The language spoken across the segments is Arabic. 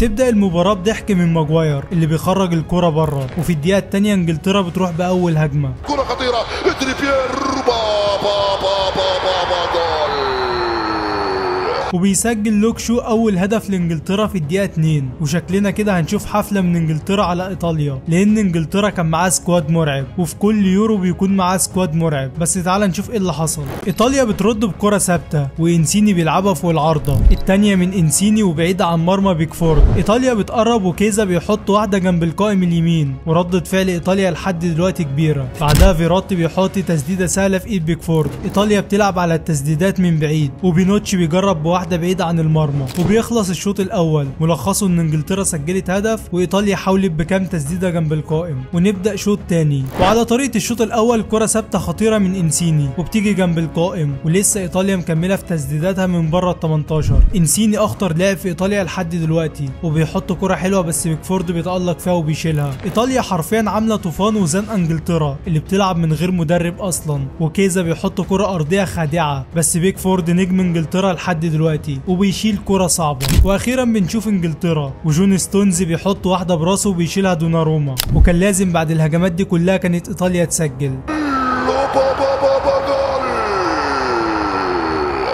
بتبدأ المباراة بضحك من ماجواير اللي بيخرج الكرة بره، وفي الدقيقة التانية انجلترا بتروح بأول هجمة. كرة خطيرة تريبير جول. وبيسجل لوك شو اول هدف لانجلترا في الدقيقه 2. وشكلنا كده هنشوف حفله من انجلترا على ايطاليا، لان انجلترا كان معاه سكواد مرعب، وفي كل يورو بيكون معاه سكواد مرعب. بس تعال نشوف ايه اللي حصل. ايطاليا بترد بكره ثابته وانسيني بيلعبها فوق العارضه، الثانيه من انسيني وبعيده عن مرمى بيكفورد. ايطاليا بتقرب وكيزا بيحط واحده جنب القائم اليمين، وردة فعل ايطاليا لحد دلوقتي كبيره. بعدها فيراتي بيحط تسديده سهله في ايد بيكفورد. ايطاليا بتلعب على التسديدات من بعيد، وبينوتشي بيجرب بواحده بعيدة عن المرمى، وبيخلص الشوط الاول. ملخصه ان انجلترا سجلت هدف وايطاليا حاولت بكام تسديده جنب القائم. ونبدا شوط تاني، وعلى طريقه الشوط الاول كره ثابته خطيره من انسيني وبتيجي جنب القائم، ولسه ايطاليا مكمله في تسديداتها من بره ال 18. انسيني اخطر لاعب في ايطاليا لحد دلوقتي، وبيحط كره حلوه بس بيكفورد بيتالق فيها وبيشيلها. ايطاليا حرفيا عامله طوفان وزان انجلترا اللي بتلعب من غير مدرب اصلا، وكيزا بيحط كره ارضيه خادعه، بس بيكفورد نجم انجلترا لحد دلوقتي وبيشيل كرة صعبة. واخيرا بنشوف انجلترا وجون ستونز بيحط واحدة براسه وبيشيلها دوناروما، وكان لازم بعد الهجمات دي كلها كانت ايطاليا تسجل.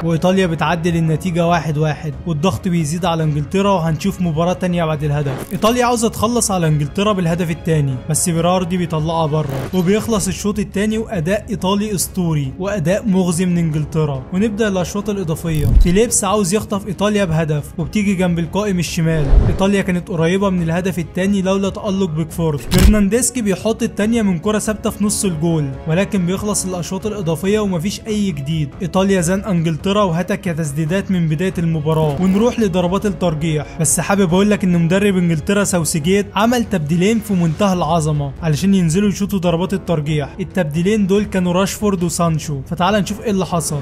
وايطاليا بتعدل النتيجة 1-1، والضغط بيزيد على انجلترا، وهنشوف مباراة تانية بعد الهدف. ايطاليا عاوزة تخلص على انجلترا بالهدف التاني، بس بيراردي بيطلعها بره، وبيخلص الشوط التاني واداء ايطالي اسطوري واداء مغزي من انجلترا. ونبدا الاشواط الاضافية. فيليبس عاوز يخطف ايطاليا بهدف، وبتيجي جنب القائم الشمال. ايطاليا كانت قريبة من الهدف التاني لولا تألق بيكفورد. فرنانديسكي بيحط التانية من كرة ثابتة في نص الجول، ولكن بيخلص الاشواط الاضافية ومفيش اي جديد. ايطاليا زان انجلترا وهتك يا تسديدات من بدايه المباراه. ونروح لضربات الترجيح. بس حابب اقول لك ان مدرب انجلترا ساوثجيت عمل تبديلين في منتهى العظمه علشان ينزلوا يشوطوا ضربات الترجيح. التبديلين دول كانوا راشفورد وسانشو. فتعال نشوف ايه اللي حصل.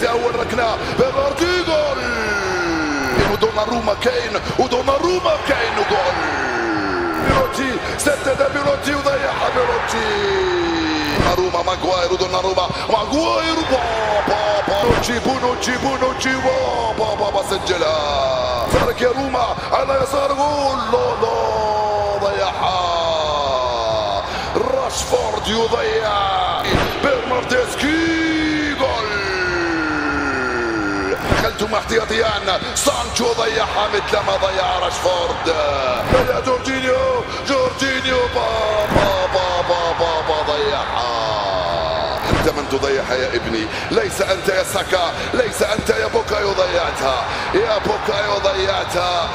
اول ركله بيرارتي جول. ودوناروما كاين وجول. بيروتي سدد بيروتي وضيعها بيروتي. دوناروما ماجواير ودوناروما ماجواير بونوتشي بابا سجلها. ترك يا روما على يسار جول. لا ضيعها. راشفورد يضيع. برناردسكي جول. دخلتم احتياطيان. سانشو ضيعها مثل ما ضيع راشفورد. يا جورجينيو بابا ضيعها. أنت من تضيعها يا ابني، ليس أنت يا ساكا، ليس أنت يا بوكايو ضيعتها،